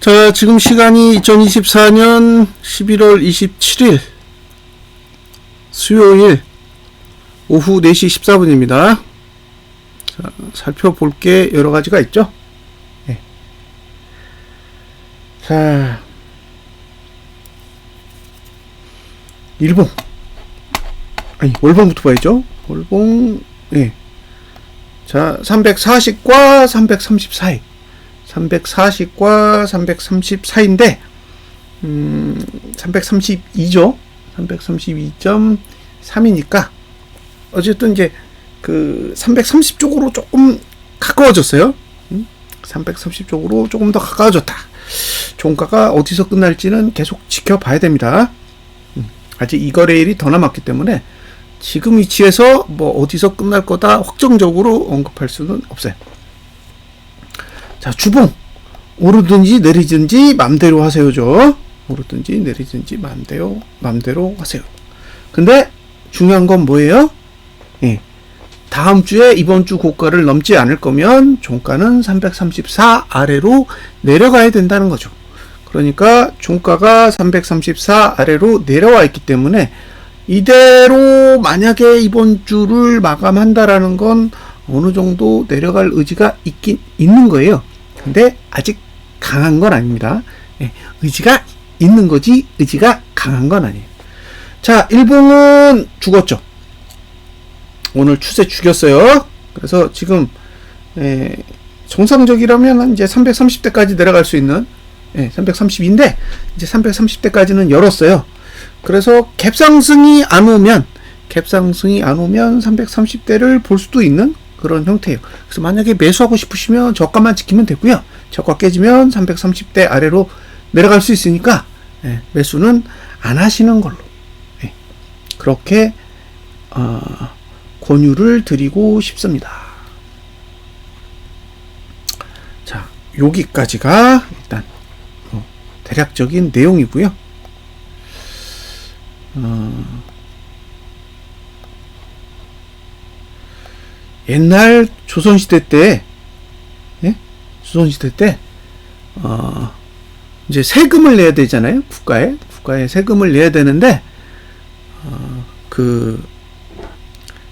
자, 지금 시간이 2024년 11월 27일 수요일 오후 4시 14분입니다. 자, 살펴볼 게 여러 가지가 있죠. 네. 자, 일봉. 아니, 월봉부터 봐야죠. 월봉, 예. 자, 340과 330 사이. 340과 330 사이인데, 332죠. 332.3이니까, 어쨌든 이제, 330 쪽으로 조금 가까워졌어요. 330 쪽으로 조금 더 가까워졌다. 종가가 어디서 끝날지는 계속 지켜봐야 됩니다. 아직 이 거래일이 더 남았기 때문에, 지금 위치에서 뭐 어디서 끝날 거다 확정적으로 언급할 수는 없어요. 자, 주봉. 오르든지 내리든지 맘대로 하세요죠. 오르든지 내리든지 맘대로 하세요. 근데 중요한 건 뭐예요? 예. 다음 주에 이번 주 고가를 넘지 않을 거면 종가는 334 아래로 내려가야 된다는 거죠. 그러니까 종가가 334 아래로 내려와 있기 때문에 이대로 만약에 이번 주를 마감한다라는 건 어느 정도 내려갈 의지가 있는 거예요. 근데 아직 강한 건 아닙니다. 예, 의지가 있는 거지 의지가 강한 건 아니에요. 자, 일봉은 죽었죠. 오늘 추세 죽였어요. 그래서 지금 정상적이라면 이제 330대까지 내려갈 수 있는 330인데 이제 330대까지는 열었어요. 그래서 갭상승이 안 오면 330대를 볼 수도 있는 그런 형태예요. 그래서 만약에 매수하고 싶으시면 저가만 지키면 되고요. 저가 깨지면 330대 아래로 내려갈 수 있으니까 매수는 안 하시는 걸로 그렇게 권유를 드리고 싶습니다. 자, 여기까지가 일단 대략적인 내용이고요. 옛날 조선시대 때, 조선시대 때, 이제 세금을 내야 되잖아요. 국가에 세금을 내야 되는데,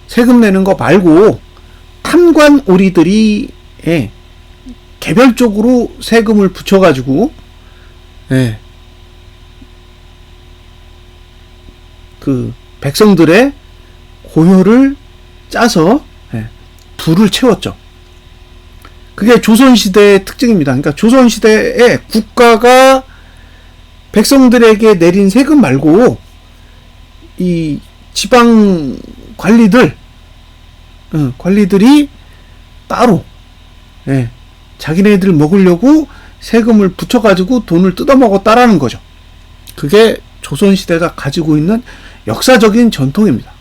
세금 내는 거 말고, 탐관 오리들이, 개별적으로 세금을 붙여가지고, 백성들의 고효를 짜서, 부를 채웠죠. 그게 조선시대의 특징입니다. 그러니까 조선시대에 국가가 백성들에게 내린 세금 말고 이 지방 관리들이 따로 자기네들 먹으려고 세금을 붙여가지고 돈을 뜯어먹었다라는 거죠. 그게 조선시대가 가지고 있는 역사적인 전통입니다.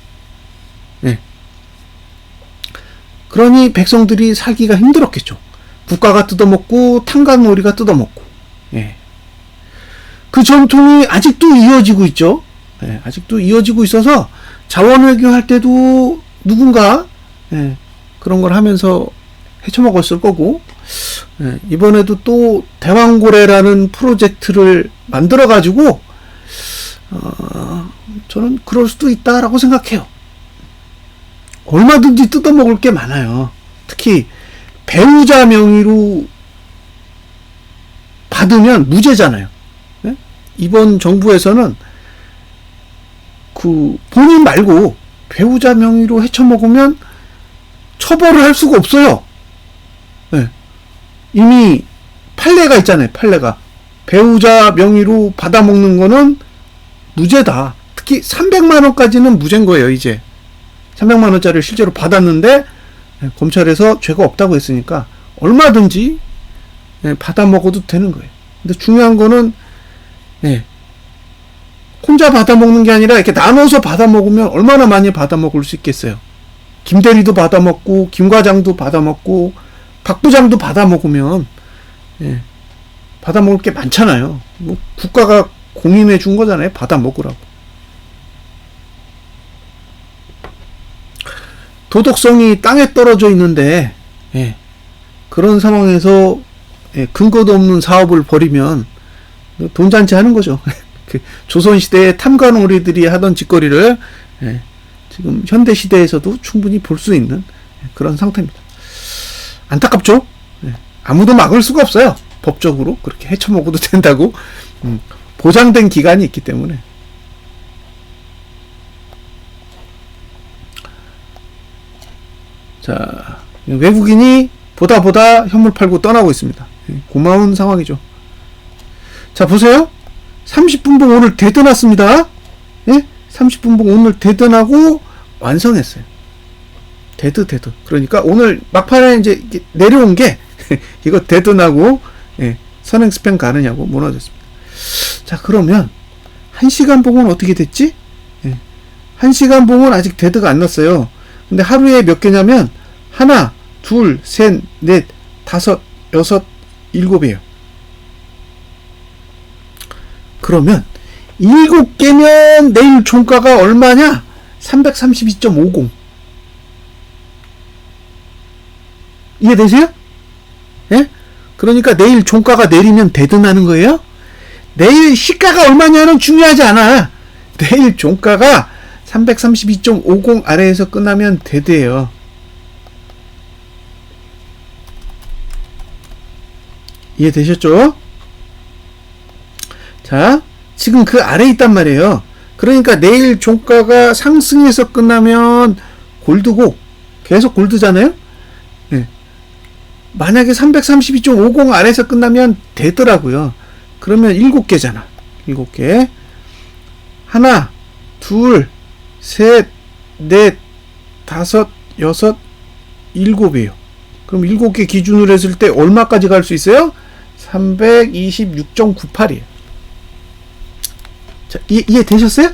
그러니 백성들이 살기가 힘들었겠죠. 국가가 뜯어먹고 탕간놀이가 뜯어먹고 그 전통이 아직도 이어지고 있죠. 아직도 이어지고 있어서 자원외교 할 때도 누군가 그런 걸 하면서 헤쳐먹었을 거고 이번에도 또 대왕고래라는 프로젝트를 만들어 가지고 저는 그럴 수도 있다라고 생각해요. 얼마든지 뜯어먹을 게 많아요. 특히 배우자 명의로 받으면 무죄잖아요. 이번 정부에서는 본인 말고 배우자 명의로 헤쳐먹으면 처벌을 할 수가 없어요. 이미 판례가 있잖아요. 판례가. 배우자 명의로 받아먹는 거는 무죄다. 특히 300만 원까지는 무죄인 거예요. 이제 300만 원짜리를 실제로 받았는데 검찰에서 죄가 없다고 했으니까 얼마든지 받아 먹어도 되는 거예요. 근데 중요한 거는 혼자 받아 먹는 게 아니라 이렇게 나눠서 받아 먹으면 얼마나 많이 받아 먹을 수 있겠어요. 김 대리도 받아 먹고 김 과장도 받아 먹고 박 부장도 받아 먹으면 받아 먹을 게 많잖아요. 뭐 국가가 공인해 준 거잖아요. 받아 먹으라고. 도덕성이 땅에 떨어져 있는데 그런 상황에서 근거도 없는 사업을 벌이면 돈잔치 하는 거죠. 그 조선시대의 탐관오리들이 하던 짓거리를 지금 현대시대에서도 충분히 볼 수 있는 그런 상태입니다. 안타깝죠? 아무도 막을 수가 없어요. 법적으로 그렇게 헤쳐먹어도 된다고 보장된 기간이 있기 때문에. 자, 외국인이 보다 현물 팔고 떠나고 있습니다. 고마운 상황이죠. 자, 보세요. 30분봉 오늘 대드났습니다. 30분봉 오늘 대드나고 완성했어요. 데드. 그러니까 오늘 막판에 이제 내려온 게 이거 데드나고 선행 스팬 가느냐고 무너졌습니다. 자, 그러면 1시간 봉은 어떻게 됐지? 1시간 봉은 아직 데드가 안 났어요. 근데 하루에 몇 개냐면 하나, 둘, 셋, 넷, 다섯, 여섯, 일곱이에요. 그러면 7개면 내일 종가가 얼마냐? 332.50. 이해되세요? 그러니까 내일 종가가 내리면 대등하는 거예요? 내일 시가가 얼마냐는 중요하지 않아. 내일 종가가 332.50 아래에서 끝나면 대드예요. 이해되셨죠? 자, 지금 그 아래에 있단 말이에요. 그러니까 내일 종가가 상승해서 끝나면 골드고, 계속 골드잖아요? 만약에 332.50 아래에서 끝나면 되더라고요. 그러면 7개잖아. 7개. 하나, 둘, 셋, 넷, 다섯, 여섯, 7이에요. 그럼 7개 기준으로 했을 때 얼마까지 갈 수 있어요? 326.98이에요. 자, 이해되셨어요?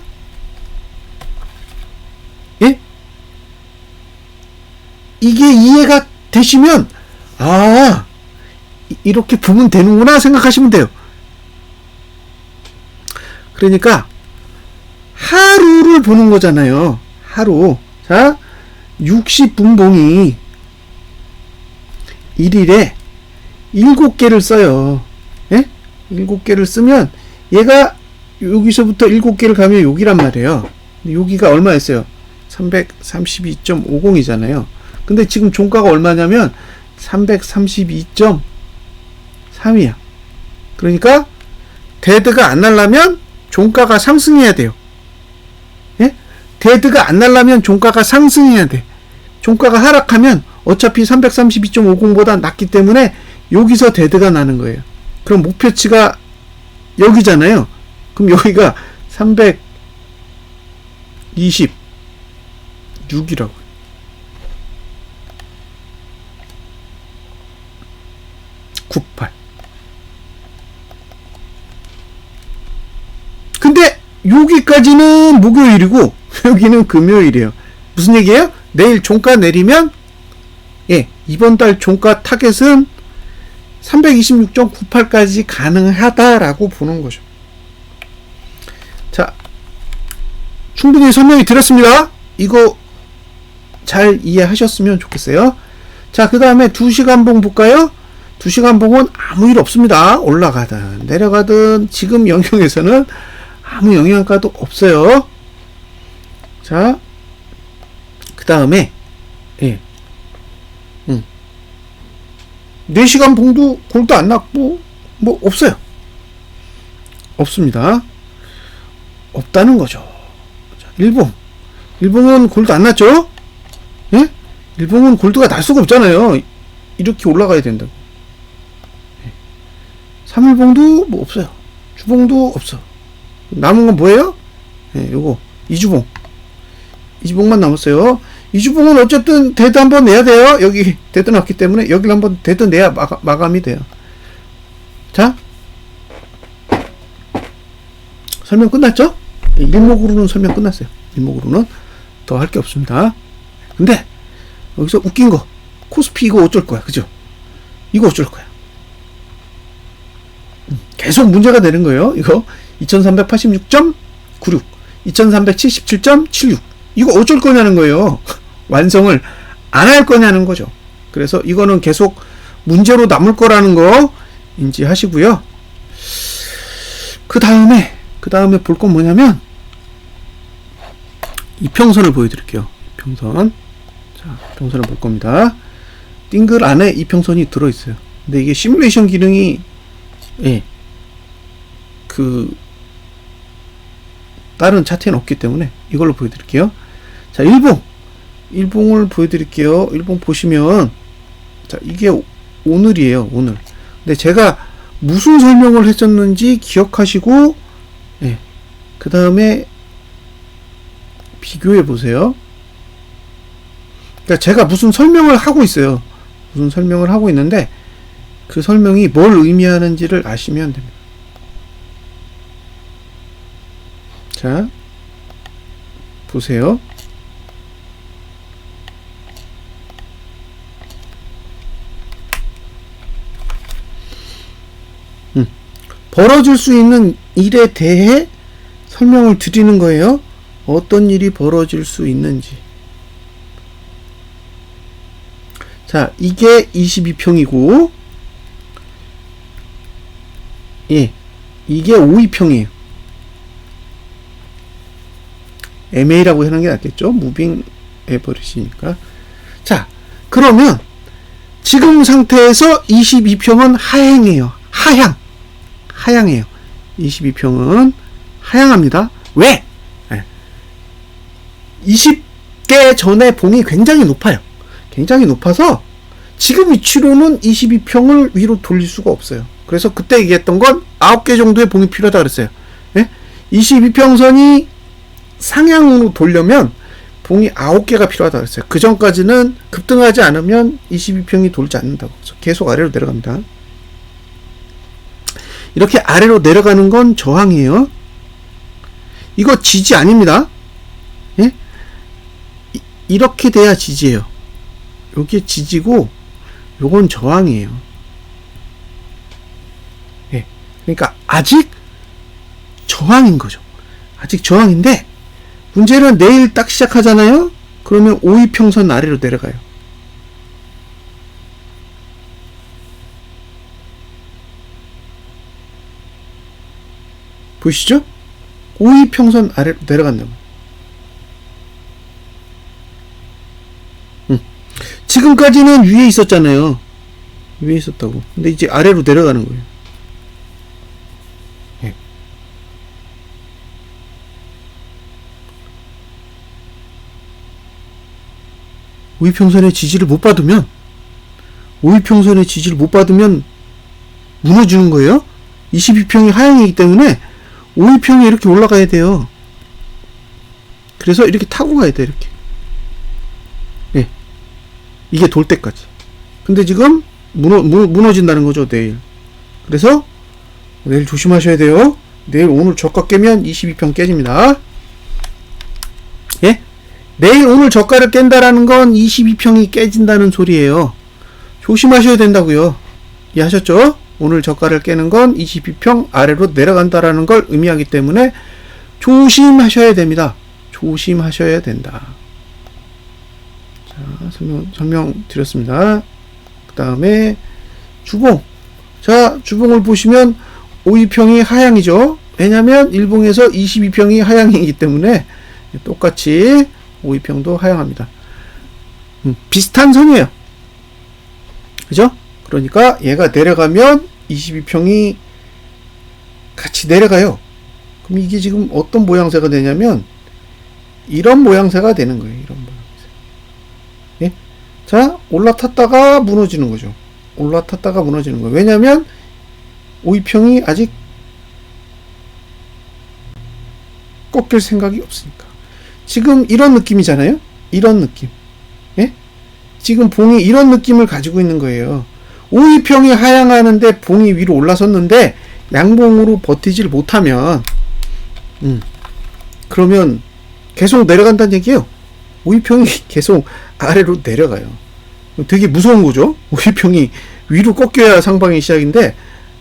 예? 이게 이해가 되시면, 이렇게 보면 되는구나 생각하시면 돼요. 그러니까, 하루를 보는 거잖아요. 하루. 자, 60분봉이 1일에 7개를 써요. 7개를 쓰면 얘가 여기서부터 7개를 가면 여기란 말이에요. 여기가 얼마였어요? 332.50이잖아요. 근데 지금 종가가 얼마냐면 332.3이야. 그러니까 데드가 안 날라면 종가가 상승해야 돼요. 데드가 안 날라면 종가가 상승해야 돼. 종가가 하락하면 어차피 332.50보다 낮기 때문에 여기서 데드가 나는 거예요. 그럼 목표치가 여기잖아요. 그럼 여기가 326이라고. 근데 여기까지는 목요일이고 여기는 금요일이에요. 무슨 얘기예요? 내일 종가 내리면 이번 달 종가 타겟은 326.98까지 가능하다라고 보는 거죠. 자, 충분히 설명이 드렸습니다. 이거 잘 이해하셨으면 좋겠어요. 자, 그 다음에 2시간 봉 볼까요? 2시간 봉은 아무 일 없습니다. 올라가든 내려가든 지금 영역에서는 아무 영향가도 없어요. 자, 그 다음에 4시간 봉도 골도 안 났고 뭐 없어요. 없습니다. 없다는 거죠. 자, 일봉은 골도 안 났죠? 일봉은 골드가 날 수가 없잖아요. 이렇게 올라가야 된다고. 3일봉도 뭐 없어요. 주봉도 없어. 남은 건 뭐예요? 요거 이주봉만 남았어요. 이주봉은 어쨌든 데드 한번 내야 돼요. 여기 데드 났기 때문에 여기를 한번 데드 내야 마감이 돼요. 자, 설명 끝났죠? 일목으로는 설명 끝났어요. 일목으로는 더 할 게 없습니다. 근데 여기서 웃긴 거, 코스피 이거 어쩔 거야, 그죠? 이거 어쩔 거야. 계속 문제가 되는 거예요. 이거 2386.96, 2377.76 이거 어쩔 거냐는 거예요. 완성을 안 할 거냐는 거죠. 그래서 이거는 계속 문제로 남을 거라는 거 인지하시고요. 그 다음에 볼 건 뭐냐면 이평선을 보여드릴게요. 이평선. 자, 이평선을 볼 겁니다. 띵글 안에 이평선이 들어있어요. 근데 이게 시뮬레이션 기능이 다른 차트에는 없기 때문에 이걸로 보여드릴게요. 자, 일봉을 보여드릴게요. 일봉 보시면, 자, 이게 오늘이에요. 오늘. 근데 제가 무슨 설명을 했었는지 기억하시고, 그 다음에 비교해 보세요. 그러니까 제가 무슨 설명을 하고 있어요. 무슨 설명을 하고 있는데 그 설명이 뭘 의미하는지를 아시면 됩니다. 자, 보세요. 벌어질 수 있는 일에 대해 설명을 드리는 거예요. 어떤 일이 벌어질 수 있는지. 자, 이게 22평이고, 이게 52평이에요. MA라고 하는 게 낫겠죠? 무빙 에버리지니까. 자, 그러면 지금 상태에서 22평은 하향이에요. 하향이에요. 22평은 하향합니다. 왜? 20개 전에 봉이 굉장히 높아요. 굉장히 높아서 지금 위치로는 22평을 위로 돌릴 수가 없어요. 그래서 그때 얘기했던 건 9개 정도의 봉이 필요하다 그랬어요. 22평선이 상향으로 돌려면 봉이 9개가 필요하다 그랬어요. 그 전까지는 급등하지 않으면 22평이 돌지 않는다고. 그래서 계속 아래로 내려갑니다. 이렇게 아래로 내려가는 건 저항이에요. 이거 지지 아닙니다. 이렇게 돼야 지지예요. 요게 지지고 요건 저항이에요. 그러니까 아직 저항인 거죠. 아직 저항인데 문제는 내일 딱 시작하잖아요. 그러면 52평선 아래로 내려가요. 보시죠? 52평선 아래로 내려간다고. 지금까지는 위에 있었잖아요. 위에 있었다고. 근데 이제 아래로 내려가는 거예요. 52평선의 지지를 못 받으면 52평선의 지지를 못 받으면 무너지는 거예요. 22평이 하향이기 때문에 52평이 이렇게 올라가야 돼요. 그래서 이렇게 타고 가야 돼. 이렇게. 이게 돌 때까지. 근데 지금 무너진다는 거죠. 내일. 그래서 내일 조심하셔야 돼요. 내일 오늘 저가 깨면 22평 깨집니다. 내일 오늘 저가를 깬다라는 건 22평이 깨진다는 소리예요. 조심하셔야 된다고요. 이해하셨죠? 오늘 저가를 깨는 건 22평 아래로 내려간다라는 걸 의미하기 때문에 조심하셔야 됩니다. 조심하셔야 된다. 자, 설명 드렸습니다. 그 다음에 주봉. 자, 주봉을 보시면 52평이 하향이죠. 왜냐면 일봉에서 22평이 하향이기 때문에 똑같이 52평도 하향합니다. 비슷한 선이에요. 그죠? 그러니까 얘가 내려가면 22평이 같이 내려가요. 그럼 이게 지금 어떤 모양새가 되냐면 이런 모양새가 되는 거예요. 이런 모양새. 자, 올라탔다가 무너지는 거죠. 올라탔다가 무너지는 거예요. 왜냐면 52평이 아직 꺾일 생각이 없으니까. 지금 이런 느낌이잖아요. 이런 느낌. 지금 봉이 이런 느낌을 가지고 있는 거예요. 52평이 하향하는데 봉이 위로 올라섰는데 양봉으로 버티질 못하면 그러면 계속 내려간다는 얘기예요. 52평이 계속 아래로 내려가요. 되게 무서운 거죠. 52평이 위로 꺾여야 상방이 시작인데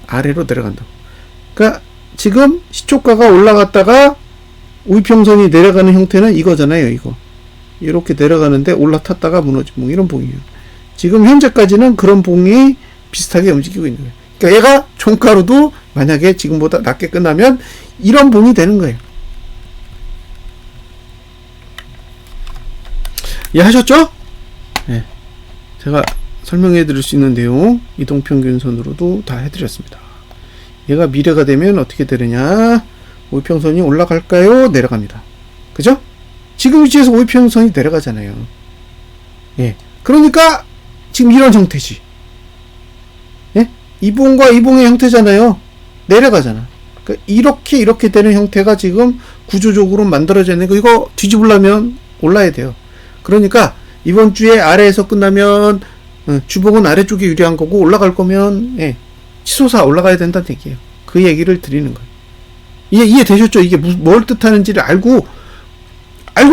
아래로 내려간다고. 그러니까 지금 시초가가 올라갔다가 52평선이 내려가는 형태는 이거잖아요. 이거 이렇게 내려가는데 올라탔다가 무너지고 이런 봉이에요. 지금 현재까지는 그런 봉이 비슷하게 움직이고 있는 거예요. 그러니까 얘가 종가로도 만약에 지금보다 낮게 끝나면 이런 봉이 되는 거예요. 이해하셨죠? 네. 제가 설명해 드릴 수 있는 내용 이동평균선으로도 다 해드렸습니다. 얘가 미래가 되면 어떻게 되느냐, 오이평선이 올라갈까요? 내려갑니다. 그죠? 지금 위치에서 오이평선이 내려가잖아요. 예. 그러니까 지금 이런 형태지. 예? 이봉과 이봉의 형태잖아요. 내려가잖아. 그러니까 이렇게 되는 형태가 지금 구조적으로 만들어져 있는 거. 이거 뒤집으려면 올라야 돼요. 그러니까 이번 주에 아래에서 끝나면 주봉은 아래쪽이 유리한 거고, 올라갈 거면 치솟아 올라가야 된다는 얘기예요. 그 얘기를 드리는 거예요. 이해되셨죠? 이게 뭘 뜻하는지를 알고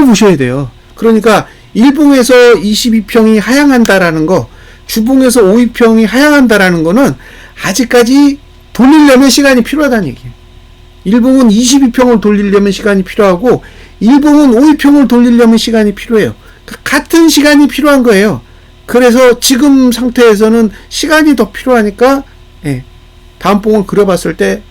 보셔야 돼요. 그러니까 일봉에서 22평이 하향한다라는 거, 주봉에서 52평이 하향한다라는 거는 아직까지 돌리려면 시간이 필요하다는 얘기예요. 일봉은 22평을 돌리려면 시간이 필요하고, 일봉은 52평을 돌리려면 시간이 필요해요. 같은 시간이 필요한 거예요. 그래서 지금 상태에서는 시간이 더 필요하니까 다음 봉을 그려봤을 때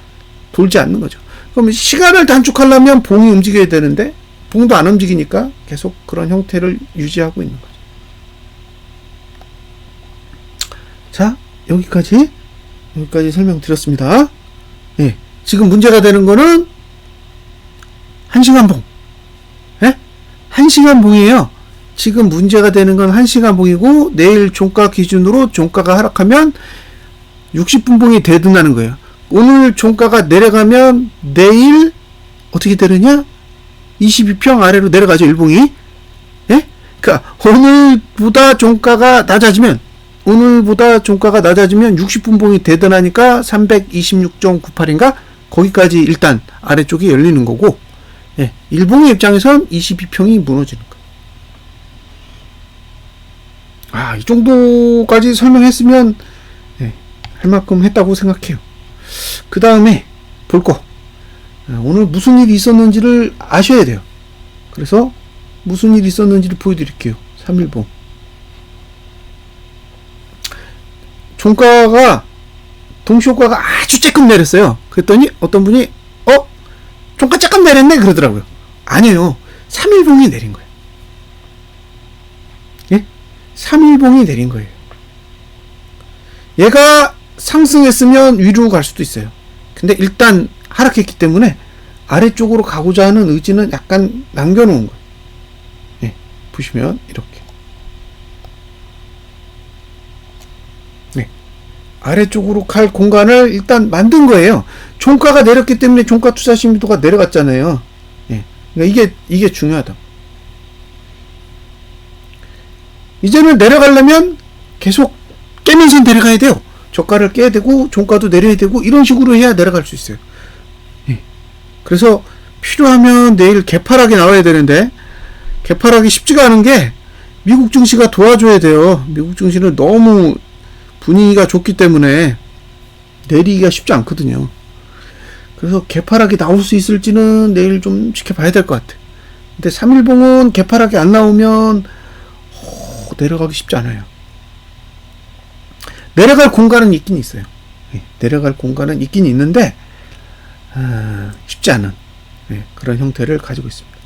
돌지 않는 거죠. 그럼 시간을 단축하려면 봉이 움직여야 되는데 봉도 안 움직이니까 계속 그런 형태를 유지하고 있는 거죠. 자, 여기까지 설명드렸습니다. 지금 문제가 되는 거는 1시간 봉. 1시간 봉이에요. 지금 문제가 되는 건 1시간 봉이고, 내일 종가 기준으로 종가가 하락하면 60분 봉이 대등하는 거예요. 오늘 종가가 내려가면 내일 어떻게 되느냐? 22평 아래로 내려가죠, 일봉이. 그러니까 오늘보다 종가가 낮아지면 60분 봉이 대등하니까 326.98인가? 거기까지 일단 아래쪽이 열리는 거고, 일봉의 입장에선 22평이 무너지는 거예요. 이 정도까지 설명했으면 할 만큼 했다고 생각해요. 그 다음에 볼 거, 오늘 무슨 일이 있었는지를 아셔야 돼요. 그래서 무슨 일이 있었는지를 보여드릴게요. 3일봉 종가가 동시효과가 아주 쬐끔 내렸어요. 그랬더니 어떤 분이 종가 쬐끔 내렸네 그러더라고요. 아니에요. 3일봉이 내린 거예요. 3일봉이 내린 거예요. 얘가 상승했으면 위로 갈 수도 있어요. 근데 일단 하락했기 때문에 아래쪽으로 가고자 하는 의지는 약간 남겨놓은 거예요. 보시면 이렇게 아래쪽으로 갈 공간을 일단 만든 거예요. 종가가 내렸기 때문에 종가 투자 신뢰도가 내려갔잖아요. 그러니까 이게 중요하다. 이제는 내려가려면 계속 깨면서 내려가야 돼요. 저가를 깨야 되고 종가도 내려야 되고, 이런 식으로 해야 내려갈 수 있어요. 그래서 필요하면 내일 개파락이 나와야 되는데, 개파락이 쉽지가 않은 게 미국 증시가 도와줘야 돼요. 미국 증시는 너무 분위기가 좋기 때문에 내리기가 쉽지 않거든요. 그래서 개파락이 나올 수 있을지는 내일 좀 지켜봐야 될 것 같아. 근데 3일봉은 개파락이 안 나오면 내려가기 쉽지 않아요. 내려갈 공간은 있긴 있어요. 내려갈 공간은 있긴 있는데 쉽지 않은 그런 형태를 가지고 있습니다.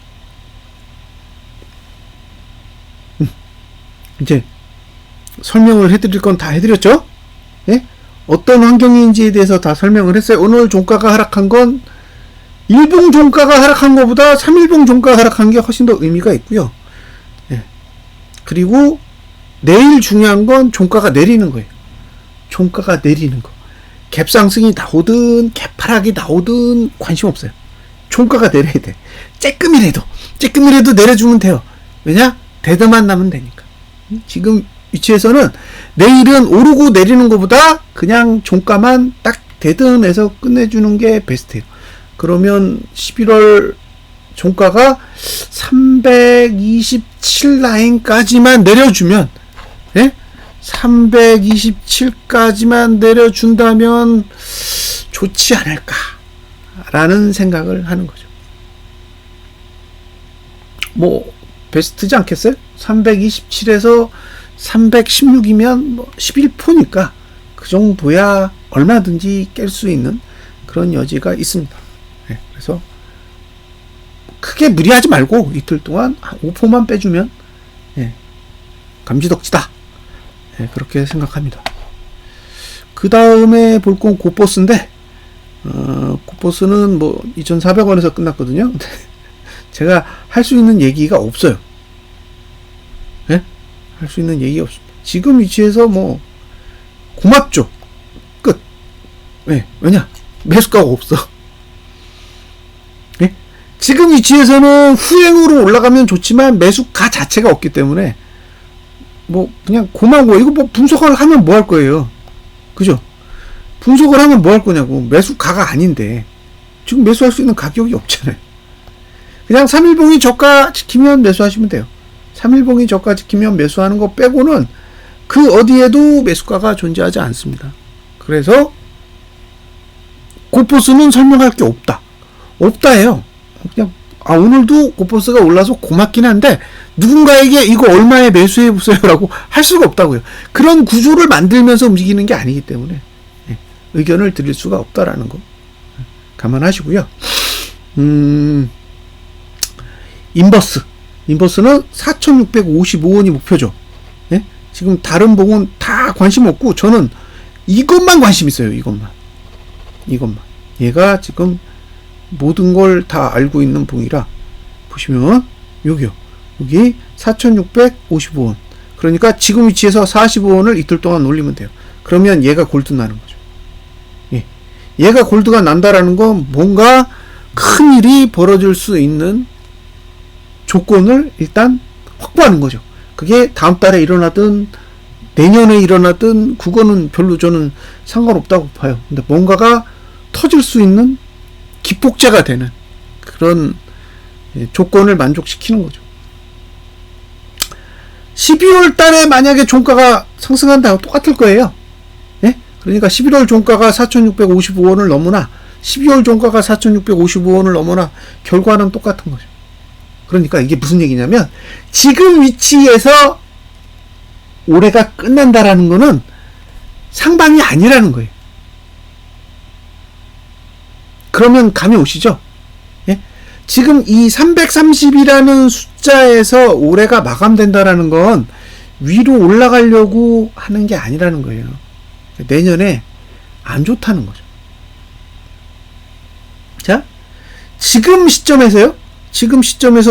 이제 설명을 해드릴 건 다 해드렸죠? 어떤 환경인지에 대해서 다 설명을 했어요. 오늘 종가가 하락한 건 일봉 종가가 하락한 것보다 3일봉 종가가 하락한 게 훨씬 더 의미가 있고요. 그리고 내일 중요한 건 종가가 내리는 거예요. 종가가 내리는 거. 갭상승이 나오든 갭하락이 나오든 관심 없어요. 종가가 내려야 돼. 쬐끔이라도 내려주면 돼요. 왜냐? 대드만 나면 되니까. 지금 위치에서는 내일은 오르고 내리는 것보다 그냥 종가만 딱 대등해서 끝내주는 게 베스트예요. 그러면 11월 종가가 327 라인까지만 내려주면, 327까지만 내려준다면 좋지 않을까라는 생각을 하는 거죠. 뭐 베스트지 않겠어요? 327에서 316이면 뭐 11포니까 그 정도야 얼마든지 깰 수 있는 그런 여지가 있습니다. 예, 그래서 크게 무리하지 말고 이틀 동안 5%만 빼주면 예, 감지덕지다. 예, 그렇게 생각합니다. 그 다음에 볼 건 고버스인데 고버스는 뭐 2,400원에서 끝났거든요. 근데 제가 할 수 있는 얘기가 없어요. 예? 할 수 있는 얘기가 없습니다. 지금 위치에서 뭐 고맙죠. 끝. 예, 왜냐? 매수가가 없어. 예? 지금 위치에서는 후행으로 올라가면 좋지만 매수가 자체가 없기 때문에 뭐 그냥 고마워. 이거 뭐 분석을 하면 뭐 할 거예요. 그죠? 분석을 하면 뭐 할 거냐고. 매수가가 아닌데 지금 매수할 수 있는 가격이 없잖아요. 그냥 3일봉이 저가 지키면 매수하시면 돼요. 3일봉이 저가 지키면 매수하는 거 빼고는 그 어디에도 매수가가 존재하지 않습니다. 그래서 고포스는 설명할 게 없다. 없다예요. 그냥 오늘도 고포스가 올라서 고맙긴 한데 누군가에게 이거 얼마에 매수해 보세요 라고 할 수가 없다고요. 그런 구조를 만들면서 움직이는 게 아니기 때문에 의견을 드릴 수가 없다라는 거 감안하시고요. 인버스는 4,655원이 목표죠. 예? 지금 다른 봉은 다 관심 없고 저는 이것만 관심 있어요. 이것만. 얘가 지금 모든 걸 다 알고 있는 봉이라 보시면 여기요. 여기 4,655원. 그러니까 지금 위치에서 45원을 이틀 동안 올리면 돼요. 그러면 얘가 골드 나는 거죠. 예. 얘가 골드가 난다라는 건 뭔가 큰 일이 벌어질 수 있는 조건을 일단 확보하는 거죠. 그게 다음 달에 일어나든 내년에 일어나든 그거는 별로 저는 상관없다고 봐요. 근데 뭔가가 터질 수 있는 기폭제가 되는 그런 조건을 만족시키는 거죠. 12월 달에 만약에 종가가 상승한다고 똑같을 거예요. 예? 그러니까 11월 종가가 4,655원을 넘으나 12월 종가가 4,655원을 넘으나 결과는 똑같은 거죠. 그러니까 이게 무슨 얘기냐면 지금 위치에서 올해가 끝난다라는 거는 상방이 아니라는 거예요. 그러면 감이 오시죠? 예? 지금 이 330이라는 숫자에서 올해가 마감된다라는 건 위로 올라가려고 하는 게 아니라는 거예요. 내년에 안 좋다는 거죠. 자, 지금 시점에서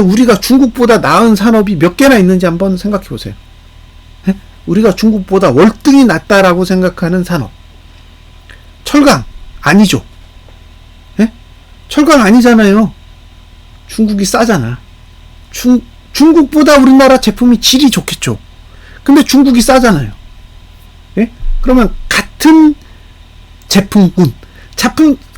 우리가 중국보다 나은 산업이 몇 개나 있는지 한번 생각해 보세요. 예? 우리가 중국보다 월등히 낫다라고 생각하는 산업. 철강 아니죠. 예? 철강 아니잖아요. 중국이 싸잖아. 중국보다 우리나라 제품이 질이 좋겠죠. 근데 중국이 싸잖아요. 예? 그러면 같은 제품군,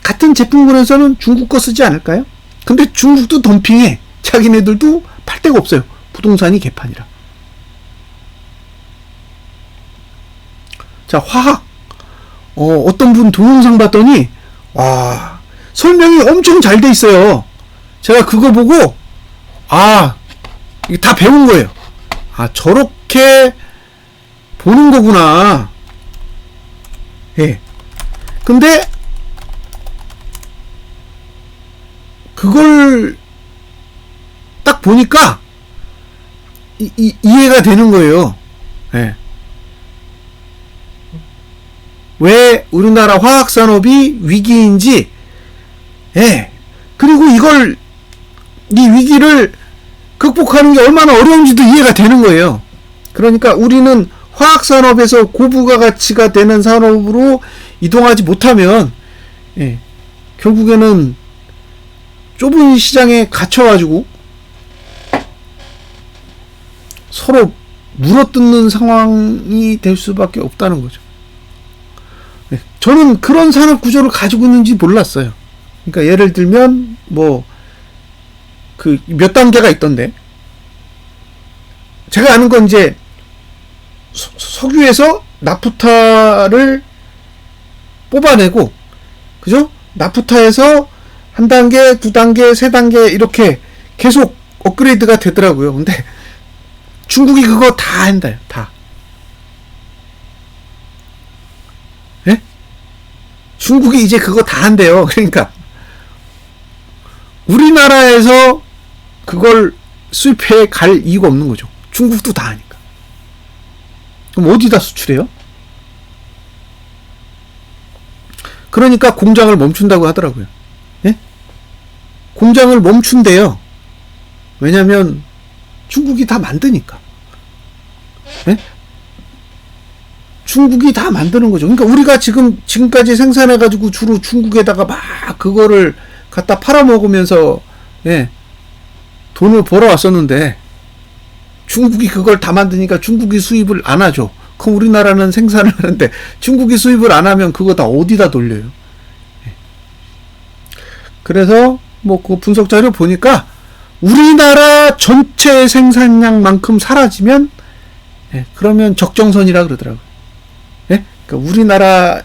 같은 제품군에서는 중국 거 쓰지 않을까요? 근데 중국도 덤핑해. 자기네들도 팔 데가 없어요. 부동산이 개판이라. 자, 화학. 어떤 분 동영상 봤더니, 와, 설명이 엄청 잘 돼 있어요. 제가 그거 보고, 이게 다 배운 거예요. 저렇게 보는 거구나. 예. 근데, 그걸 딱 보니까 이해가 되는 거예요. 예. 왜 우리나라 화학산업이 위기인지, 예. 그리고 이 위기를 극복하는 게 얼마나 어려운지도 이해가 되는 거예요. 그러니까 우리는 화학산업에서 고부가가치가 되는 산업으로 이동하지 못하면, 예. 결국에는 좁은 시장에 갇혀가지고 서로 물어뜯는 상황이 될 수밖에 없다는 거죠. 네, 저는 그런 산업 구조를 가지고 있는지 몰랐어요. 그러니까 예를 들면 몇 단계가 있던데 제가 아는 건 이제 석유에서 나프타를 뽑아내고, 그죠? 나프타에서 한 단계, 두 단계, 세 단계 이렇게 계속 업그레이드가 되더라고요. 근데 중국이 그거 다 한다요. 다. 예? 중국이 이제 그거 다 한대요. 그러니까 우리나라에서 그걸 수입해 갈 이유가 없는 거죠. 중국도 다 하니까. 그럼 어디다 수출해요? 그러니까 공장을 멈춘다고 하더라고요. 예? 공장을 멈춘대요. 왜냐면 중국이 다 만드니까. 예? 중국이 다 만드는 거죠. 그러니까 우리가 지금까지 생산해가지고 주로 중국에다가 막 그거를 갖다 팔아먹으면서, 예, 돈을 벌어왔었는데, 중국이 그걸 다 만드니까 중국이 수입을 안 하죠. 그럼 우리나라는 생산을 하는데, 중국이 수입을 안 하면 그거 다 어디다 돌려요? 예. 그래서, 그 분석 자료 보니까, 우리나라 전체 생산량만큼 사라지면, 예, 그러면 적정선이라 그러더라고요. 예? 그러니까 우리나라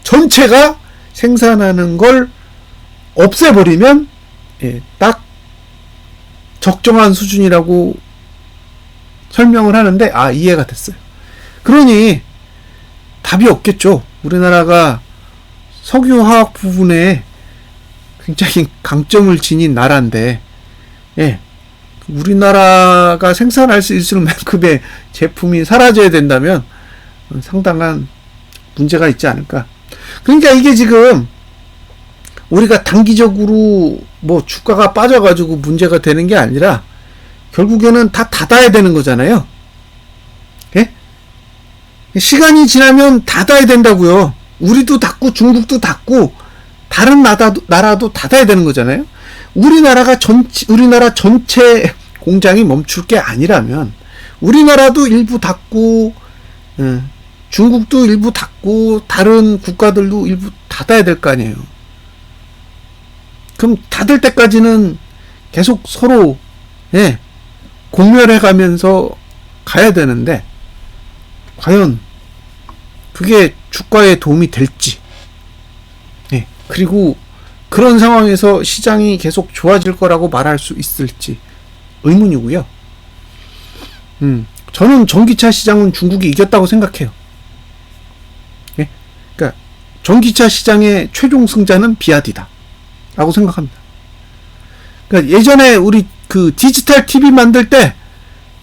전체가 생산하는 걸 없애버리면, 예, 딱 적정한 수준이라고 설명을 하는데, 이해가 됐어요. 그러니 답이 없겠죠. 우리나라가 석유화학 부분에 굉장히 강점을 지닌 나라인데, 예, 우리나라가 생산할 수 있을 만큼의 제품이 사라져야 된다면 상당한 문제가 있지 않을까. 그러니까 이게 지금 우리가 단기적으로 주가가 빠져가지고 문제가 되는 게 아니라 결국에는 다 닫아야 되는 거잖아요. 예? 시간이 지나면 닫아야 된다고요. 우리도 닫고 중국도 닫고 다른 나라도 닫아야 되는 거잖아요. 우리나라 전체 공장이 멈출 게 아니라면 우리나라도 일부 닫고, 중국도 일부 닫고 다른 국가들도 일부 닫아야 될 거 아니에요. 그럼 닫을 때까지는 계속 서로, 예, 공멸해 가면서 가야 되는데 과연 그게 주가에 도움이 될지, 예, 그리고 그런 상황에서 시장이 계속 좋아질 거라고 말할 수 있을지 의문이고요. 저는 전기차 시장은 중국이 이겼다고 생각해요. 예? 그러니까 전기차 시장의 최종 승자는 비아디다 라고 생각합니다. 그러니까 예전에 우리 디지털 TV 만들 때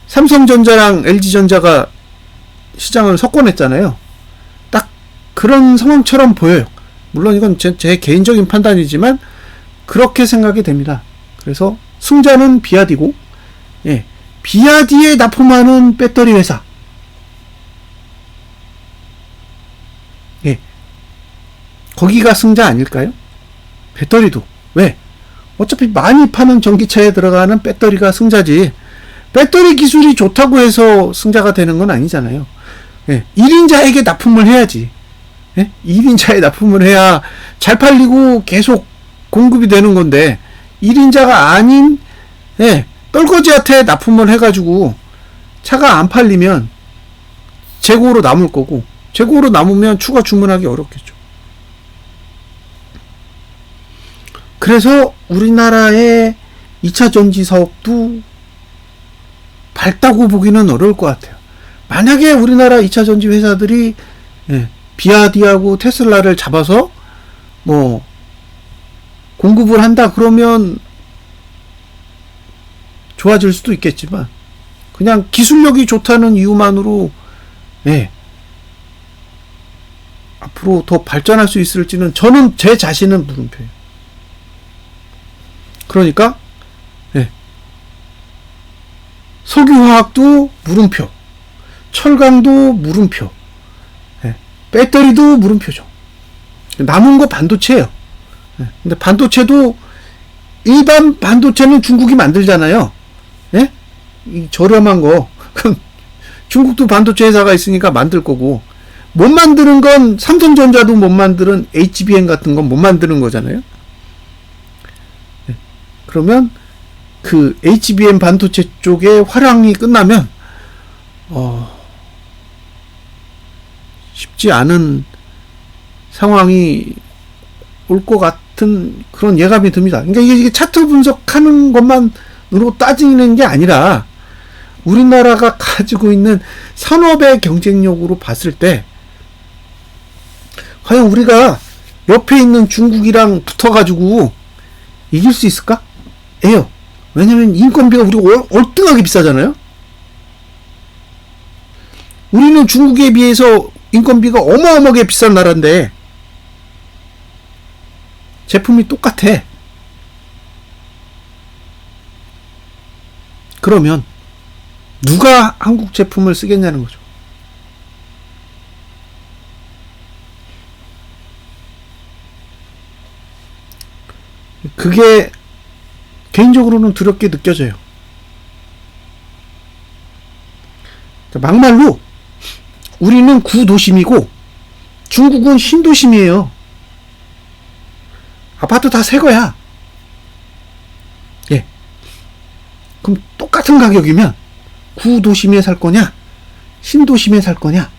삼성전자랑 LG전자가 시장을 석권했잖아요. 딱 그런 상황처럼 보여요. 물론 이건 제 개인적인 판단이지만 그렇게 생각이 됩니다. 그래서 승자는 비아디고, 예, 비아디에 납품하는 배터리 회사, 예, 거기가 승자 아닐까요? 배터리도. 왜? 어차피 많이 파는 전기차에 들어가는 배터리가 승자지, 배터리 기술이 좋다고 해서 승자가 되는 건 아니잖아요. 예, 1인자에게 납품을 해야지. 예? 1인자에 납품을 해야 잘 팔리고 계속 공급이 되는 건데, 1인자가 아닌, 예, 떨거지한테 납품을 해가지고 차가 안 팔리면 재고로 남을 거고, 재고로 남으면 추가 주문하기 어렵겠죠. 그래서 우리나라의 2차 전지 사업도 밝다고 보기는 어려울 것 같아요. 만약에 우리나라 2차 전지 회사들이, 예, 비아디하고 테슬라를 잡아서 공급을 한다 그러면 좋아질 수도 있겠지만, 그냥 기술력이 좋다는 이유만으로, 예, 앞으로 더 발전할 수 있을지는 저는 제 자신은 물음표예요. 그러니까, 예, 석유화학도 물음표, 철강도 물음표, 예, 배터리도 물음표죠. 남은 거 반도체예요. 예, 근데 반도체도 일반 반도체는 중국이 만들잖아요. 예? 이 저렴한 거. 그럼 중국도 반도체 회사가 있으니까 만들 거고, 못 만드는 건 삼성전자도 못 만드는 HBM 같은 건 못 만드는 거잖아요. 예. 그러면 그 HBM 반도체 쪽의 화랑이 끝나면 쉽지 않은 상황이 올 것 같은 그런 예감이 듭니다. 그러니까 이게 차트 분석하는 것만으로 따지는 게 아니라 우리나라가 가지고 있는 산업의 경쟁력으로 봤을 때 과연 우리가 옆에 있는 중국이랑 붙어가지고 이길 수 있을까? 에요. 왜냐면 인건비가 우리가 얼등하게 비싸잖아요. 우리는 중국에 비해서 인건비가 어마어마하게 비싼 나라인데 제품이 똑같아. 그러면 누가 한국 제품을 쓰겠냐는 거죠. 그게 개인적으로는 두렵게 느껴져요. 막말로 우리는 구도심이고 중국은 신도심이에요. 아파트 다 새 거야. 예. 그럼 똑같은 가격이면 구도심에 살 거냐, 신도심에 살 거냐,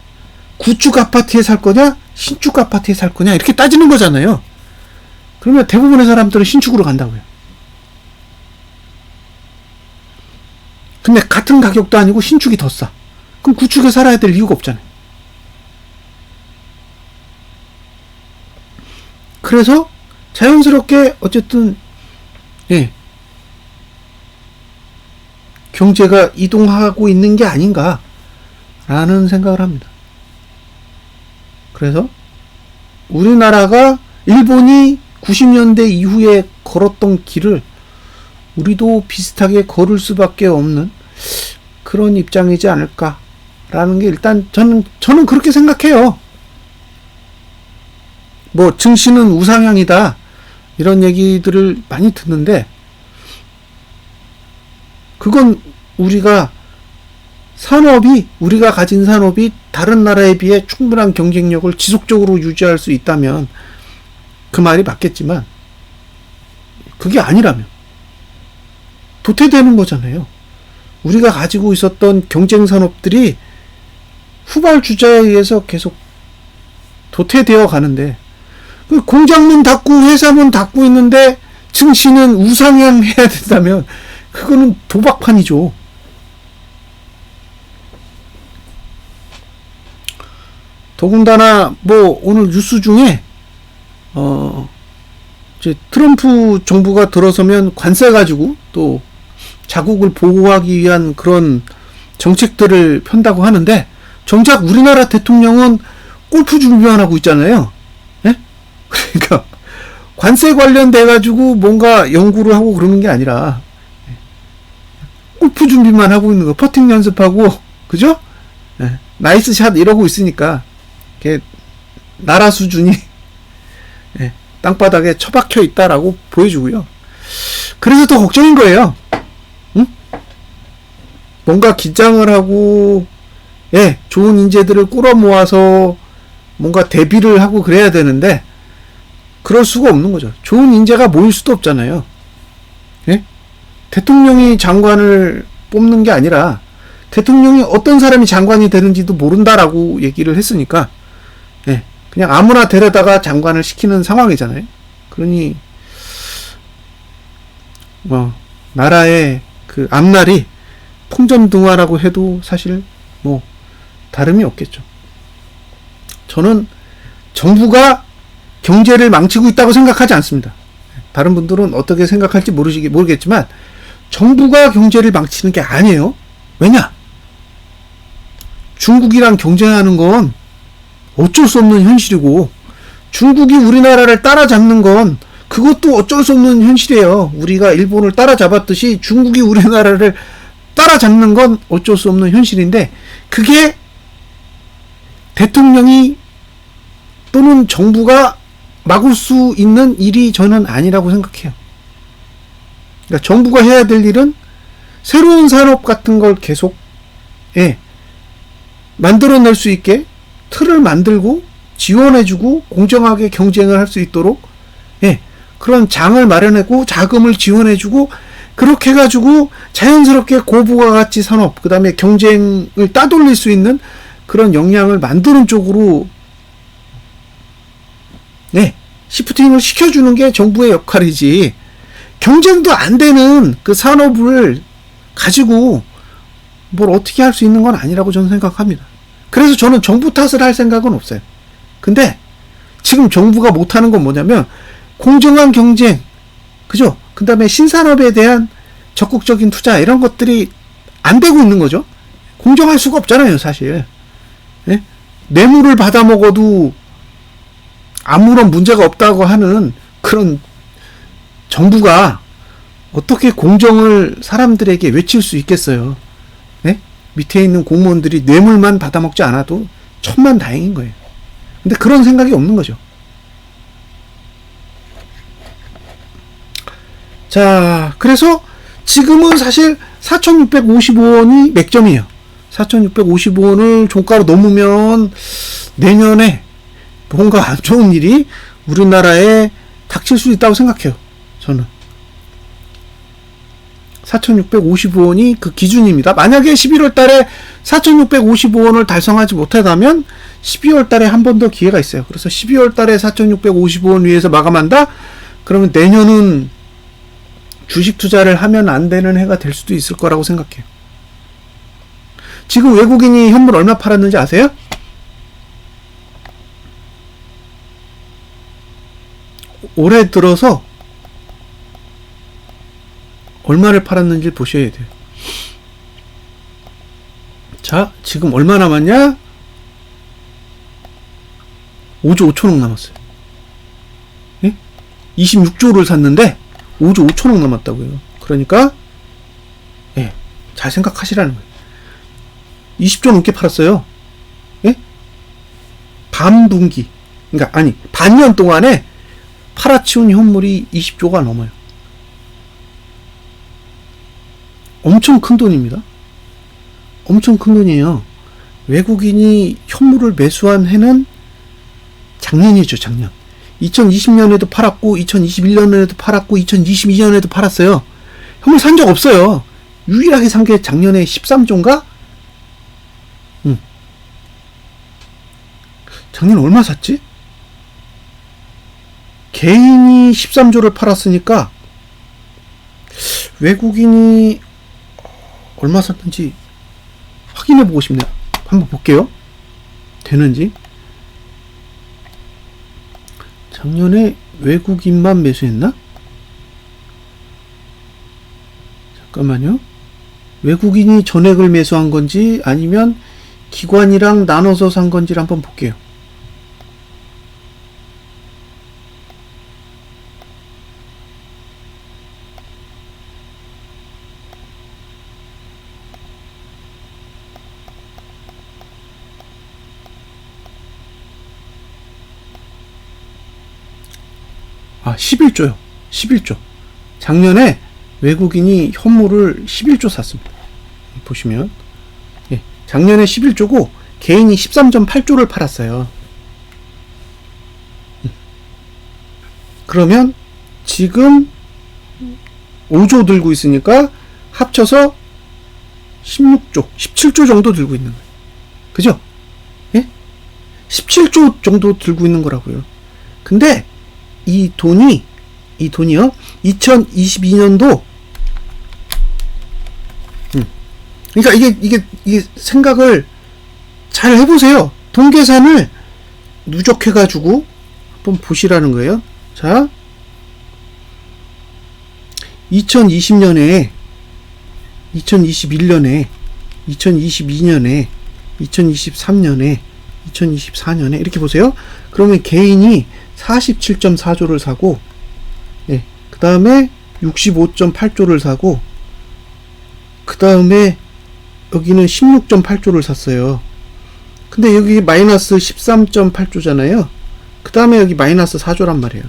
구축 아파트에 살 거냐, 신축 아파트에 살 거냐, 이렇게 따지는 거잖아요. 그러면 대부분의 사람들은 신축으로 간다고요. 근데 같은 가격도 아니고 신축이 더 싸. 그럼 구축에 살아야 될 이유가 없잖아요. 그래서 자연스럽게 어쨌든 예, 경제가 이동하고 있는 게 아닌가라는 생각을 합니다. 그래서 우리나라가 일본이 90년대 이후에 걸었던 길을 우리도 비슷하게 걸을 수밖에 없는 그런 입장이지 않을까라는 게 일단 저는 그렇게 생각해요. 뭐 증시는 우상향이다 이런 얘기들을 많이 듣는데 그건 우리가 가진 산업이 다른 나라에 비해 충분한 경쟁력을 지속적으로 유지할 수 있다면 그 말이 맞겠지만 그게 아니라면 도태되는 거잖아요. 우리가 가지고 있었던 경쟁 산업들이 후발주자에 의해서 계속 도태되어 가는데 공장문 닫고 회사문 닫고 있는데 증시는 우상향해야 된다면 그거는 도박판이죠. 더군다나 뭐 오늘 뉴스 중에 이제 트럼프 정부가 들어서면 관세 가지고 또 자국을 보호하기 위한 그런 정책들을 편다고 하는데 정작 우리나라 대통령은 골프 준비만 하고 있잖아요. 예? 그러니까 관세 관련돼 가지고 뭔가 연구를 하고 그러는 게 아니라 골프 준비만 하고 있는 거, 퍼팅 연습하고 그죠? 예. 나이스 샷 이러고 있으니까 나라 수준이 예, 땅바닥에 처박혀 있다라고 보여주고요. 그래서 더 걱정인 거예요. 응? 뭔가 긴장을 하고 예, 좋은 인재들을 끌어모아서 뭔가 대비를 하고 그래야 되는데 그럴 수가 없는 거죠. 좋은 인재가 모일 수도 없잖아요. 예? 대통령이 장관을 뽑는 게 아니라 대통령이 어떤 사람이 장관이 되는지도 모른다라고 얘기를 했으니까 예, 그냥 아무나 데려다가 장관을 시키는 상황이잖아요. 그러니 뭐 나라의 그 앞날이 풍전등화라고 해도 사실 뭐 다름이 없겠죠. 저는 정부가 경제를 망치고 있다고 생각하지 않습니다. 다른 분들은 어떻게 생각할지 모르겠지만 정부가 경제를 망치는 게 아니에요. 왜냐? 중국이랑 경쟁하는 건 어쩔 수 없는 현실이고 중국이 우리나라를 따라잡는 건 그것도 어쩔 수 없는 현실이에요. 우리가 일본을 따라잡았듯이 중국이 우리나라를 따라잡는 건 어쩔 수 없는 현실인데 그게 대통령이 또는 정부가 막을 수 있는 일이 저는 아니라고 생각해요. 그러니까 정부가 해야 될 일은 새로운 산업 같은 걸 계속 만들어낼 수 있게 틀을 만들고 지원해주고 공정하게 경쟁을 할 수 있도록 그런 장을 마련하고 자금을 지원해주고 그렇게 해가지고 자연스럽게 고부가 가치 산업 그 다음에 경쟁을 따돌릴 수 있는 그런 역량을 만드는 쪽으로 시프팅을 시켜주는 게 정부의 역할이지 경쟁도 안 되는 그 산업을 가지고 뭘 어떻게 할 수 있는 건 아니라고 저는 생각합니다. 그래서 저는 정부 탓을 할 생각은 없어요. 근데 지금 정부가 못하는 건 뭐냐면 공정한 경쟁, 그죠? 그 다음에 신산업에 대한 적극적인 투자 이런 것들이 안 되고 있는 거죠. 공정할 수가 없잖아요, 사실. 예? 뇌물을 받아 먹어도 아무런 문제가 없다고 하는 그런 정부가 어떻게 공정을 사람들에게 외칠 수 있겠어요? 네? 밑에 있는 공무원들이 뇌물만 받아먹지 않아도 천만다행인 거예요. 근데 그런 생각이 없는 거죠. 자, 그래서 지금은 사실 4,655원이 맥점이에요. 4,655원을 종가로 넘으면 내년에 뭔가 안 좋은 일이 우리나라에 닥칠 수 있다고 생각해요. 저는 4,655원이 그 기준입니다. 만약에 11월 달에 4,655원을 달성하지 못하다면 12월 달에 한 번 더 기회가 있어요. 그래서 12월 달에 4,655원 위에서 마감한다? 그러면 내년은 주식 투자를 하면 안 되는 해가 될 수도 있을 거라고 생각해요. 지금 외국인이 현물 얼마 팔았는지 아세요? 올해 들어서 얼마를 팔았는지 보셔야 돼요. 자, 지금 얼마 남았냐? 5조 5천억 남았어요. 예? 26조를 샀는데 5조 5천억 남았다고요. 그러니까 예, 잘 생각하시라는 거예요. 20조 넘게 팔았어요. 예? 반분기, 그러니까 아니 반년 동안에 팔아치운 현물이 20조가 넘어요. 엄청 큰 돈입니다. 엄청 큰 돈이에요. 외국인이 현물을 매수한 해는 작년이죠, 작년. 2020년에도 팔았고, 2021년에도 팔았고, 2022년에도 팔았어요. 현물 산 적 없어요. 유일하게 산 게 작년에 13조인가? 작년에 얼마 샀지? 개인이 13조를 팔았으니까 외국인이 얼마 샀는지 확인해 보고 싶네요. 한번 볼게요. 되는지. 작년에 외국인만 매수했나? 잠깐만요. 외국인이 전액을 매수한 건지 아니면 기관이랑 나눠서 산 건지를 한번 볼게요. 아, 11조요. 11조. 작년에 외국인이 현물을 11조 샀습니다. 보시면. 예, 작년에 11조고 개인이 13.8조를 팔았어요. 그러면 지금 5조 들고 있으니까 합쳐서 16조, 17조 정도 들고 있는 거예요. 그죠? 예? 17조 정도 들고 있는 거라고요. 근데 이 돈이요, 2022년도, 그러니까 이게 생각을 잘 해보세요. 돈 계산을 누적해가지고 한번 보시라는 거예요. 자, 2020년에, 2021년에, 2022년에, 2023년에, 2024년에, 이렇게 보세요. 그러면 개인이 47.4조를 사고, 예, 그 다음에 65.8조를 사고, 그 다음에 여기는 16.8조를 샀어요. 근데 여기 마이너스 13.8조잖아요. 그 다음에 여기 마이너스 4조란 말이에요.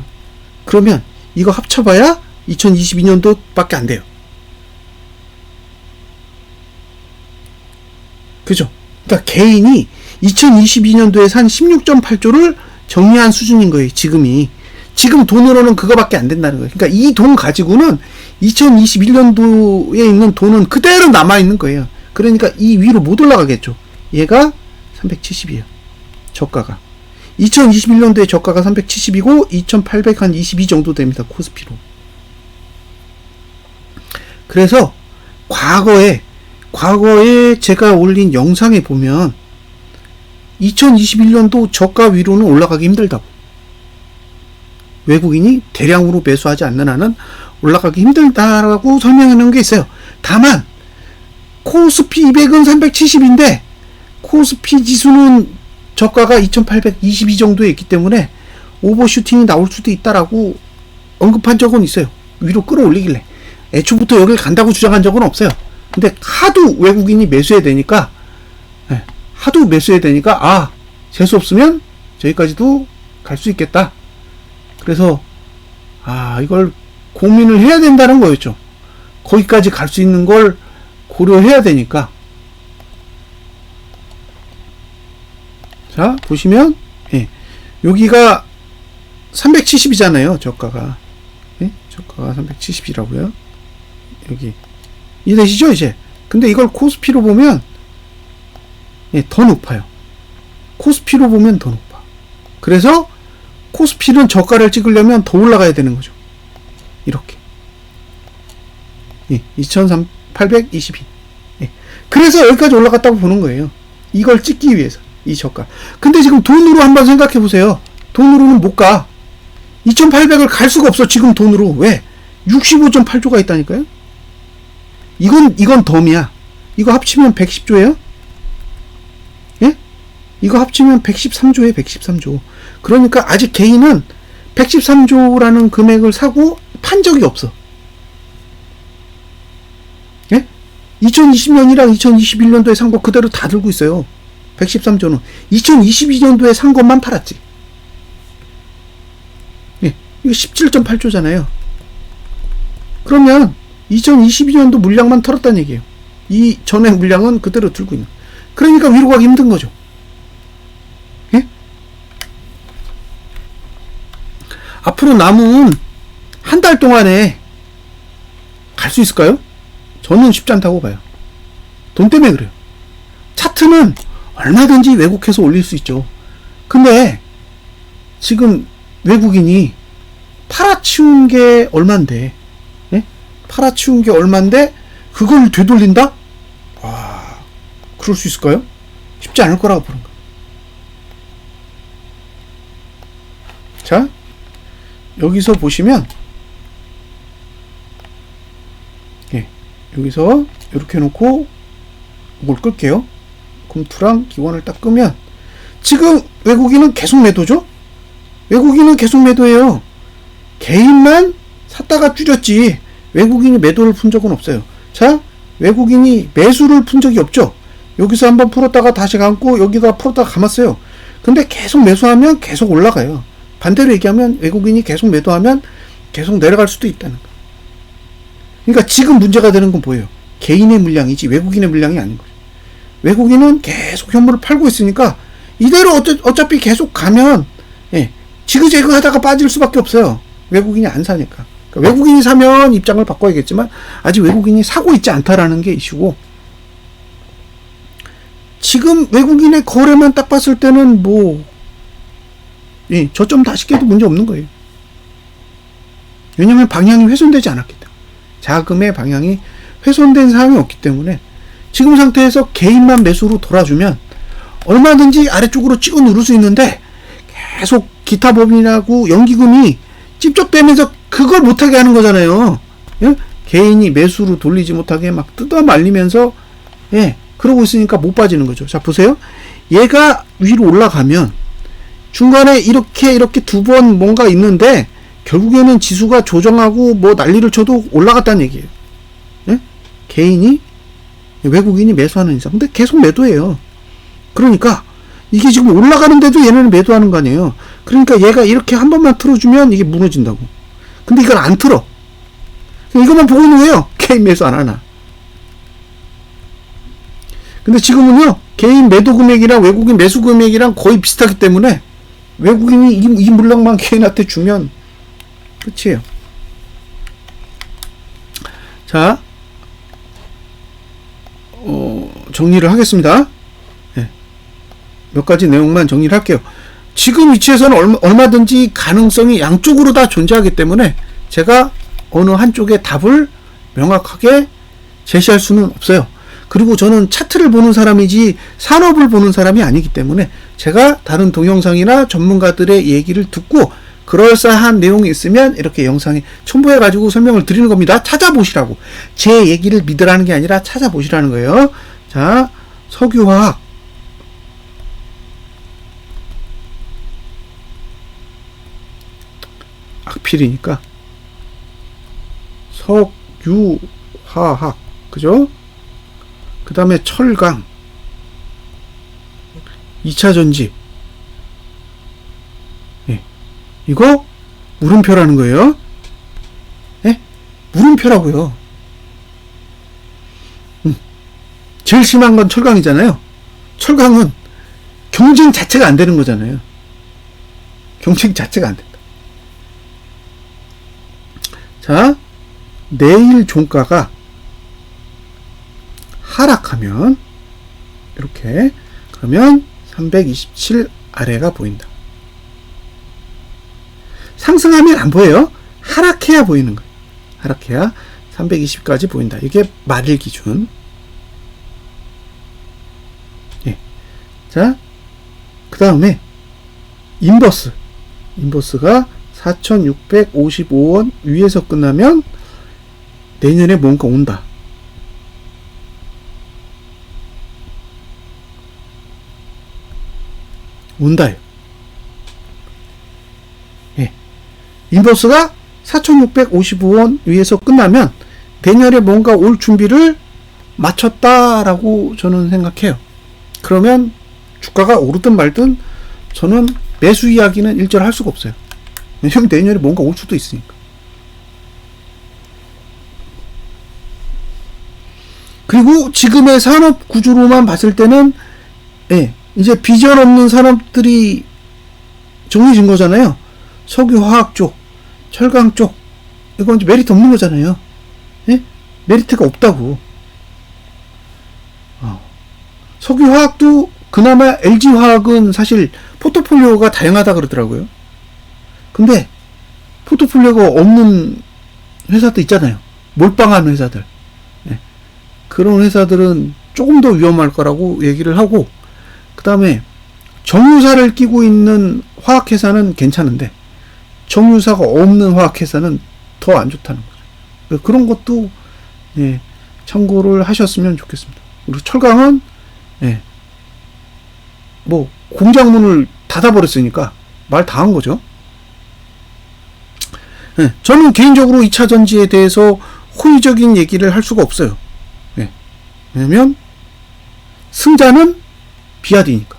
그러면 이거 합쳐봐야 2022년도 밖에 안 돼요. 그죠? 그러니까 개인이 2022년도에 산 16.8조를 정리한 수준인 거예요, 지금이. 지금 돈으로는 그거밖에 안 된다는 거예요. 그러니까 이 돈 가지고는 2021년도에 있는 돈은 그대로 남아있는 거예요. 그러니까 이 위로 못 올라가겠죠. 얘가 370이에요. 저가가. 2021년도에 저가가 370이고 2822 정도 됩니다. 코스피로. 그래서 과거에 제가 올린 영상에 보면 2021년도 저가 위로는 올라가기 힘들다고. 외국인이 대량으로 매수하지 않는 한은 올라가기 힘들다라고 설명해 놓은 게 있어요. 다만 코스피 200은 370인데 코스피 지수는 저가가 2822 정도에 있기 때문에 오버슈팅이 나올 수도 있다라고 언급한 적은 있어요. 위로 끌어올리길래. 애초부터 여길 간다고 주장한 적은 없어요. 근데 하도 외국인이 매수해야 되니까, 하도 매수해야 되니까, 재수 없으면 저기까지도 갈 수 있겠다. 그래서, 이걸 고민을 해야 된다는 거였죠. 거기까지 갈 수 있는 걸 고려해야 되니까. 자, 보시면, 여기가 370이잖아요, 저가가. 저가가 370이라고요. 여기. 이해되시죠, 이제? 근데 이걸 코스피로 보면, 더 높아요. 코스피로 보면 더 높아. 그래서, 코스피는 저가를 찍으려면 더 올라가야 되는 거죠. 이렇게. 23,822. 그래서 여기까지 올라갔다고 보는 거예요. 이걸 찍기 위해서. 이 저가. 근데 지금 돈으로 한번 생각해 보세요. 돈으로는 못 가. 2,800을 갈 수가 없어, 지금 돈으로. 왜? 65.8조가 있다니까요? 이건 덤이야. 이거 합치면 110조예요? 예? 이거 합치면 113조예요, 113조. 그러니까 아직 개인은 113조라는 금액을 사고 판 적이 없어. 예? 2020년이랑 2021년도에 산 거 그대로 다 들고 있어요. 113조는. 2022년도에 산 것만 팔았지. 예. 이거 17.8조잖아요. 그러면 2022년도 물량만 털었다는 얘기예요. 이 전액 물량은 그대로 들고 있는. 그러니까 위로 가기 힘든 거죠. 예? 앞으로 남은 한 달 동안에 갈 수 있을까요? 저는 쉽지 않다고 봐요. 돈 때문에 그래요. 차트는 얼마든지 왜곡해서 올릴 수 있죠. 근데 지금 외국인이 팔아치운 게 얼만데, 팔아치운 게 얼만데 그걸 되돌린다? 와, 그럴 수 있을까요? 쉽지 않을 거라고 보는 거예요. 자, 여기서 보시면, 여기서 이렇게 놓고 이걸 끌게요. 금투랑 기관을 딱 끄면 지금 외국인은 계속 매도죠? 외국인은 계속 매도예요. 개인만 샀다가 줄였지 외국인이 매도를 푼 적은 없어요. 자, 외국인이 매수를 푼 적이 없죠. 여기서 한번 풀었다가 다시 감고 여기다 풀었다가 감았어요. 근데 계속 매수하면 계속 올라가요. 반대로 얘기하면 외국인이 계속 매도하면 계속 내려갈 수도 있다는 거. 그러니까 지금 문제가 되는 건 뭐예요? 개인의 물량이지 외국인의 물량이 아닌 거죠. 외국인은 계속 현물을 팔고 있으니까 이대로 어차피 계속 가면 지그재그 하다가 빠질 수밖에 없어요. 외국인이 안 사니까. 그러니까 외국인이 사면 입장을 바꿔야겠지만 아직 외국인이 사고 있지 않다라는 게 이슈고, 지금 외국인의 거래만 딱 봤을 때는 저점 다시 깨도 문제 없는 거예요. 왜냐면 방향이 훼손되지 않았기 때문에. 자금의 방향이 훼손된 사항이 없기 때문에 지금 상태에서 개인만 매수로 돌아주면 얼마든지 아래쪽으로 찍어 누를 수 있는데 계속 기타 법인하고 연기금이 찝쩍대면서 그걸 못하게 하는 거잖아요. 예? 개인이 매수로 돌리지 못하게 막 뜯어 말리면서 그러고 있으니까 못 빠지는 거죠. 자, 보세요. 얘가 위로 올라가면 중간에 이렇게 두 번 뭔가 있는데 결국에는 지수가 조정하고 난리를 쳐도 올라갔다는 얘기예요. 예? 개인이 외국인이 매수하는 이상. 근데 계속 매도해요. 그러니까 이게 지금 올라가는데도 얘네는 매도하는 거 아니에요. 그러니까 얘가 이렇게 한 번만 틀어주면 이게 무너진다고. 근데 이걸 안 틀어. 이것만 보고 있는 거예요. 개인 매수 안 하나. 근데 지금은요, 개인 매도 금액이랑 외국인 매수 금액이랑 거의 비슷하기 때문에 외국인이 이 물량만 개인한테 주면 끝이에요. 자, 정리를 하겠습니다. 몇 가지 내용만 정리를 할게요. 지금 위치에서는 얼마든지 가능성이 양쪽으로 다 존재하기 때문에 제가 어느 한쪽의 답을 명확하게 제시할 수는 없어요. 그리고 저는 차트를 보는 사람이지 산업을 보는 사람이 아니기 때문에 제가 다른 동영상이나 전문가들의 얘기를 듣고 그럴싸한 내용이 있으면 이렇게 영상에 첨부해 가지고 설명을 드리는 겁니다. 찾아보시라고. 제 얘기를 믿으라는 게 아니라 찾아보시라는 거예요. 자, 석유화학 악필이니까 석유화학, 그죠? 그 다음에 철강, 2차 전지, 예. 이거 물음표라는 거예요. 예? 물음표라고요. 제일 심한 건 철강이잖아요. 철강은 경쟁 자체가 안 되는 거잖아요. 경쟁 자체가 안 된다. 자, 내일 종가가 하락하면 이렇게, 그러면 327 아래가 보인다. 상승하면 안 보여요. 하락해야 보이는 거예요. 하락해야 320까지 보인다. 이게 말일 기준. 예. 자, 그 다음에 인버스가 4,655원 위에서 끝나면 내년에 뭔가 온다. 온다요. 예. 인버스가 4,655원 위에서 끝나면 내년에 뭔가 올 준비를 마쳤다라고 저는 생각해요. 그러면 주가가 오르든 말든 저는 매수 이야기는 일절 할 수가 없어요. 왜냐면 내년에 뭔가 올 수도 있으니까. 그리고 지금의 산업 구조로만 봤을 때는, 예, 이제 비전 없는 산업들이 정해진 거잖아요. 석유화학 쪽, 철강 쪽, 이건 이제 메리트 없는 거잖아요. 예? 메리트가 없다고. 석유화학도 그나마 LG화학은 사실 포트폴리오가 다양하다 그러더라고요. 근데 포트폴리오가 없는 회사도 있잖아요. 몰빵한 회사들. 예. 그런 회사들은 조금 더 위험할 거라고 얘기를 하고, 그 다음에 정유사를 끼고 있는 화학회사는 괜찮은데 정유사가 없는 화학회사는 더 안 좋다는 거죠. 그런 것도, 예, 참고를 하셨으면 좋겠습니다. 그리고 철강은, 예, 뭐 공장문을 닫아버렸으니까 말 다 한 거죠. 예, 저는 개인적으로 2차 전지에 대해서 호의적인 얘기를 할 수가 없어요. 예, 왜냐면 승자는 비아디니까.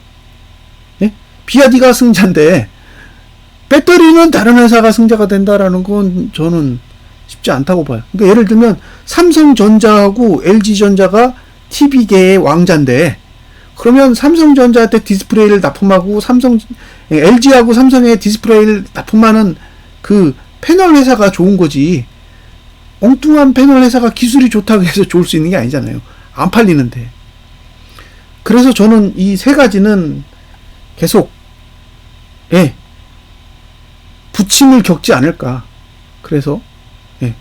예? 비아디가 승자인데 배터리는 다른 회사가 승자가 된다라는 건 저는 쉽지 않다고 봐요. 그러니까 예를 들면 삼성전자하고 LG전자가 TV계의 왕자인데, 그러면 삼성전자한테 디스플레이를 납품하고 LG하고 삼성에 디스플레이를 납품하는 그 패널 회사가 좋은 거지, 엉뚱한 패널 회사가 기술이 좋다고 해서 좋을 수 있는 게 아니잖아요. 안 팔리는데. 그래서 저는 이 세 가지는 계속, 예, 부침을 겪지 않을까. 그래서, 예,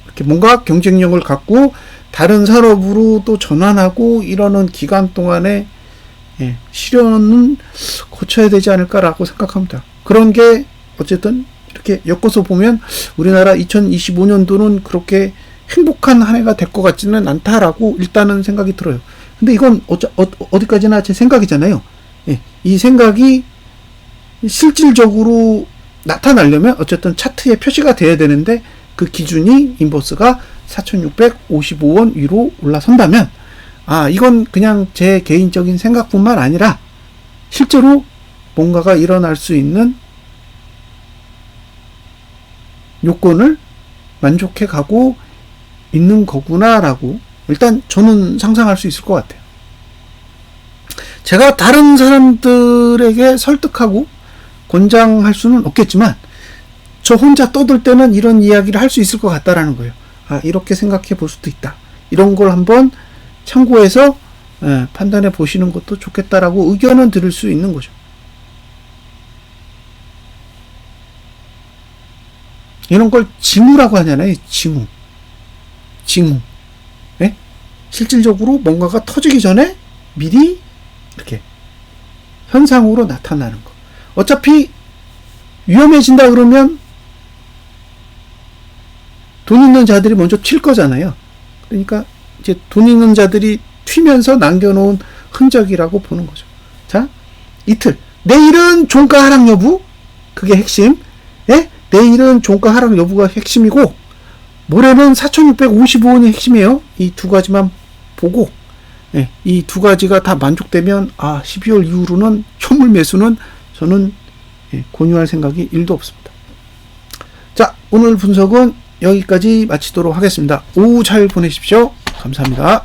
이렇게 뭔가 경쟁력을 갖고 다른 산업으로 또 전환하고 이러는 기간 동안에, 예, 시련은 거쳐야 되지 않을까라고 생각합니다. 그런 게 어쨌든 이렇게 엮어서 보면 우리나라 2025년도는 그렇게 행복한 한 해가 될 것 같지는 않다라고 일단은 생각이 들어요. 근데 이건 어디까지나 제 생각이잖아요. 예, 이 생각이 실질적으로 나타나려면 어쨌든 차트에 표시가 돼야 되는데, 그 기준이 인버스가 4,655원 위로 올라선다면, 이건 그냥 제 개인적인 생각뿐만 아니라 실제로 뭔가가 일어날 수 있는 요건을 만족해 가고 있는 거구나라고 일단 저는 상상할 수 있을 것 같아요. 제가 다른 사람들에게 설득하고 권장할 수는 없겠지만 저 혼자 떠들 때는 이런 이야기를 할 수 있을 것 같다라는 거예요. 이렇게 생각해 볼 수도 있다. 이런 걸 한번 참고해서, 예, 판단해 보시는 것도 좋겠다라고 의견은 드릴 수 있는 거죠. 이런 걸 징후라고 하잖아요. 징후. 예? 실질적으로 뭔가가 터지기 전에 미리 이렇게 현상으로 나타나는 거. 어차피, 위험해진다 그러면 돈 있는 자들이 먼저 튈 거잖아요. 그러니까 이제 돈 있는 자들이 튀면서 남겨놓은 흔적이라고 보는 거죠. 자, 이틀. 내일은 종가 하락 여부, 그게 핵심. 예? 내일은 종가 하락 여부가 핵심이고, 모레는 4,655원이 핵심이에요. 이 두 가지만 보고, 예, 이 두 가지가 다 만족되면, 12월 이후로는 현물 매수는 저는 권유할 생각이 1도 없습니다. 자, 오늘 분석은 여기까지 마치도록 하겠습니다. 오후 잘 보내십시오. 감사합니다.